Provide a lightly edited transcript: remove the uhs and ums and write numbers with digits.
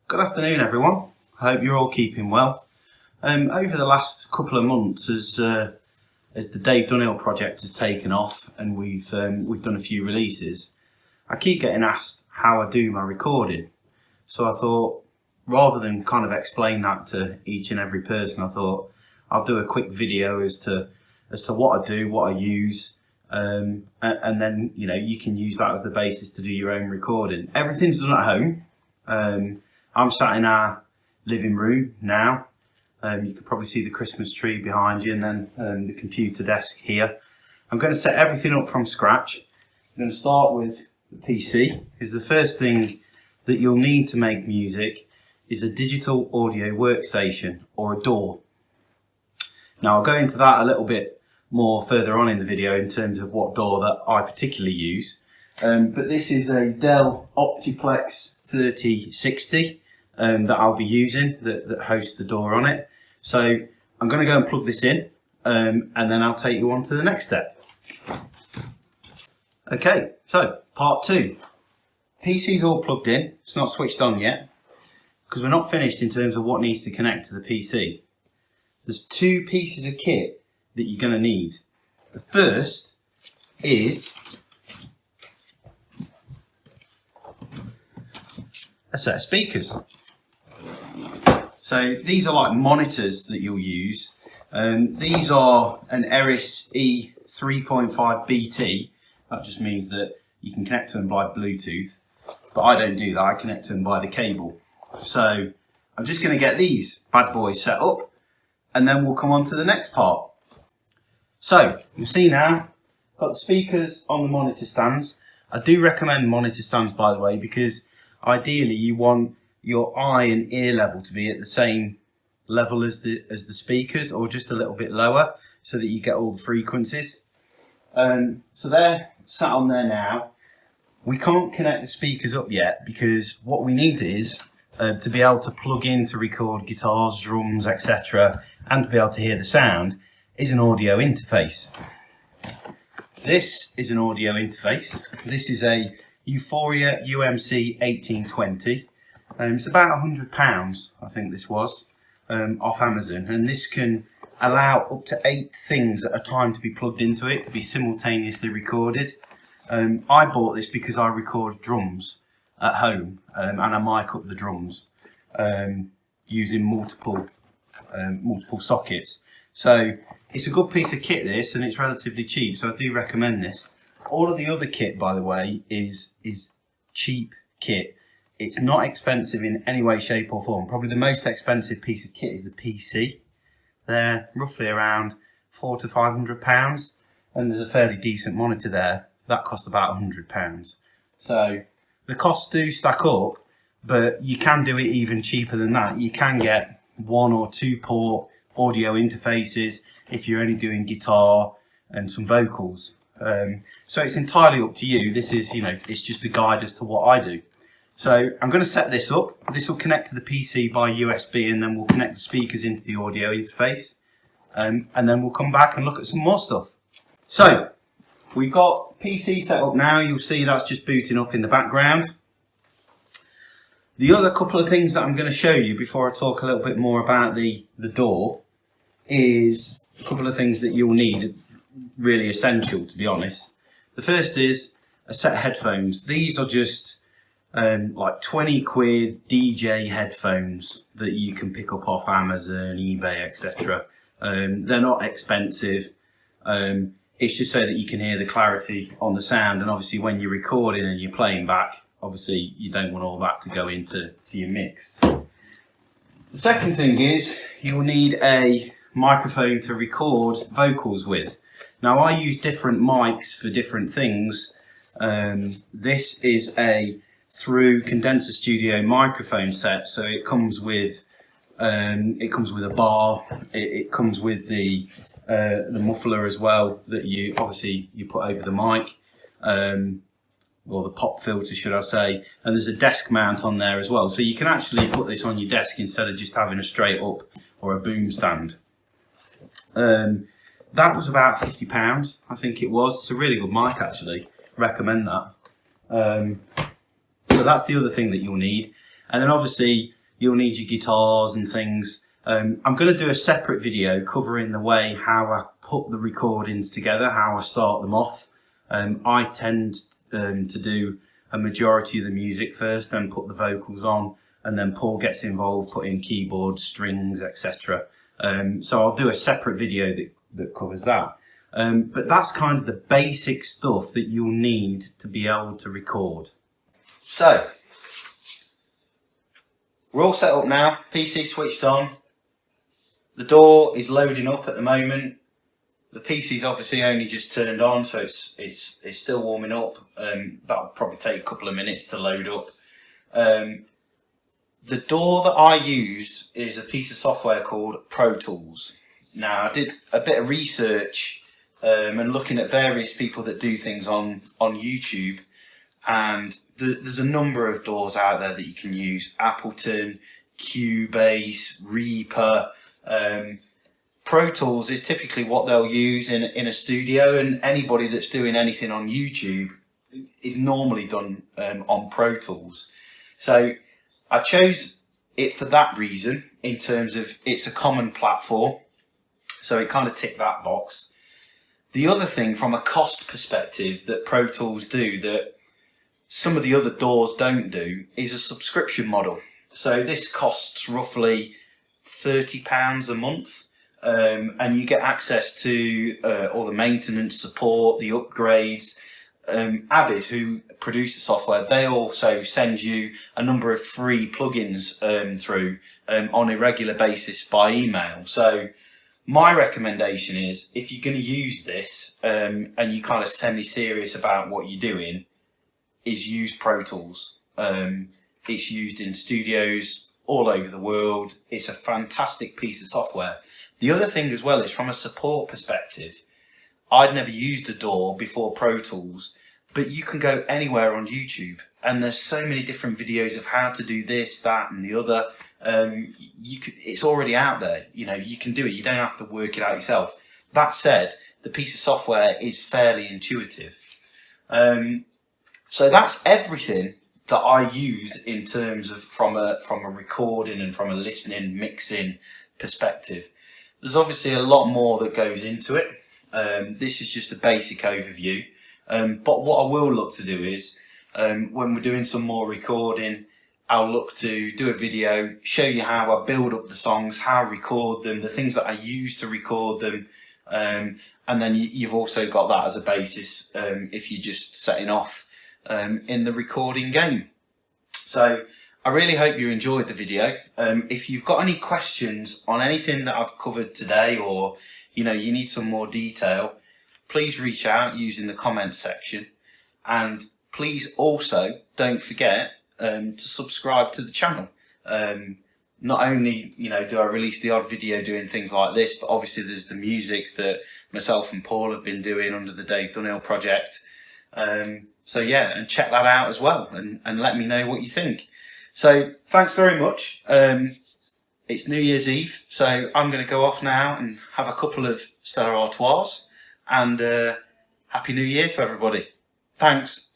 Good afternoon, everyone. I hope you're all keeping well. Over the last couple of months, as the Dave Dunhill Project has taken off and we've done a few releases, I keep getting asked how I do my recording. So I thought, rather than kind of explain that to each and every person, I thought I'll do a quick video as to what I do, what I use, and then you can use that as the basis to do your own recording. Everything's done at home. I'm sat in our living room now. You can probably see the Christmas tree behind you, and then the computer desk here. I'm going to set everything up from scratch. I'm going to start with the PC, because the first thing that you'll need to make music is a digital audio workstation or a DAW. Now I'll go into that a little bit more further on in the video in terms of what DAW that I particularly use. But this is a Dell Optiplex 3060 that I'll be using that hosts the DAW on it. So I'm going to go and plug this in and then I'll take you on to the next step. Okay, so part 2. PC's all plugged in. It's not switched on yet because we're not finished in terms of what needs to connect to the PC. There's 2 pieces of kit that you're going to need. The first is a set of speakers. So these are like monitors that you'll use. These are an Eris E3.5 BT. That just means that you can connect to them by Bluetooth, but I don't do that. I connect to them by the cable. So I'm just going to get these bad boys set up, and then we'll come on to the next part. So you'll see now, got the speakers on the monitor stands. I do recommend monitor stands, by the way, because ideally you want your eye and ear level to be at the same level as the speakers, or just a little bit lower, so that you get all the frequencies. So they're sat on there now. We can't connect the speakers up yet because what we need is to be able to plug in to record guitars, drums, etc., and to be able to hear the sound is an audio interface. This is an audio interface. This is a Euphoria UMC 1820. It's about £100, I think this was, off Amazon, and this can allow up to 8 things at a time to be plugged into it to be simultaneously recorded. I bought this because I record drums at home, and I mic up the drums using multiple sockets. So it's a good piece of kit, this, and it's relatively cheap, so I do recommend this. All of the other kit, by the way, is cheap kit. It's not expensive in any way, shape or form. Probably the most expensive piece of kit is the PC. They're roughly around £400 to £500, and there's a fairly decent monitor there. That cost about £100. So the costs do stack up, but you can do it even cheaper than that. You can get 1 or 2 port audio interfaces if you're only doing guitar and some vocals. So it's entirely up to you. This is, it's just a guide as to what I do. So I'm going to set this up. This will connect to the PC by USB, and then we'll connect the speakers into the audio interface. And then we'll come back and look at some more stuff. So we've got PC set up now. You'll see that's just booting up in the background. The other couple of things that I'm going to show you before I talk a little bit more about the DAW is a couple of things that you'll need, really essential to be honest. The first is a set of headphones. These are just like 20 quid DJ headphones that you can pick up off Amazon, eBay, etc. They're not expensive. It's just so that you can hear the clarity on the sound, and obviously when you're recording and you're playing back, obviously you don't want all that to go into your mix. The second thing is you'll need a microphone to record vocals with. Now I use different mics for different things. This is a through Condenser Studio microphone set, so it comes with a bar. It comes with the muffler as well that you put over the mic, or the pop filter, should I say, and there's a desk mount on there as well, so you can actually put this on your desk instead of just having a straight up or a boom stand. That was about £50, I think it was. It's a really good mic, actually. Recommend that. So that's the other thing that you'll need. And then obviously you'll need your guitars and things. I'm going to do a separate video covering the way how I put the recordings together, how I start them off. I tend to do a majority of the music first, then put the vocals on, and then Paul gets involved, putting keyboards, strings, etc. So I'll do a separate video that covers that. But that's kind of the basic stuff that you'll need to be able to record. So, we're all set up now, PC switched on. The DAW is loading up at the moment. The PC's obviously only just turned on, so it's still warming up. That'll probably take a couple of minutes to load up. The DAW that I use is a piece of software called Pro Tools. Now, I did a bit of research and looking at various people that do things on YouTube, and there's a number of DAWs out there that you can use. Appleton, Cubase, Reaper. Pro Tools is typically what they'll use in a studio, and anybody that's doing anything on YouTube is normally done on Pro Tools. So I chose it for that reason, in terms of it's a common platform, so it kind of ticked that box. The other thing from a cost perspective that Pro Tools do that some of the other DAWs don't do is a subscription model. So this costs roughly £30 a month, and you get access to all the maintenance support, the upgrades. Avid, who produce the software, they also send you a number of free plugins through on a regular basis by email. So my recommendation is, if you're going to use this and you're kind of semi-serious about what you're doing, is use Pro Tools. It's used in studios all over the world. It's a fantastic piece of software. The other thing as well is, from a support perspective, I'd never used a DAW before Pro Tools, but you can go anywhere on YouTube and there's so many different videos of how to do this, that and the other. It's already out there, you can do it. You don't have to work it out yourself. That said, the piece of software is fairly intuitive. So that's everything that I use in terms of from a recording and from a listening, mixing perspective. There's obviously a lot more that goes into it. This is just a basic overview. But what I will look to do is, when we're doing some more recording, I'll look to do a video, show you how I build up the songs, how I record them, the things that I use to record them. And then you've also got that as a basis if you're just setting off in the recording game. So I really hope you enjoyed the video. If you've got any questions on anything that I've covered today, or you need some more detail, please reach out using the comments section. And please also don't forget to subscribe to the channel. Not only do I release the odd video doing things like this, but obviously there's the music that myself and Paul have been doing under the Dave Dunhill Project. So yeah, and check that out as well, and let me know what you think. So thanks very much. It's New Year's Eve, so I'm going to go off now and have a couple of Stella Artois, and Happy New Year to everybody. Thanks.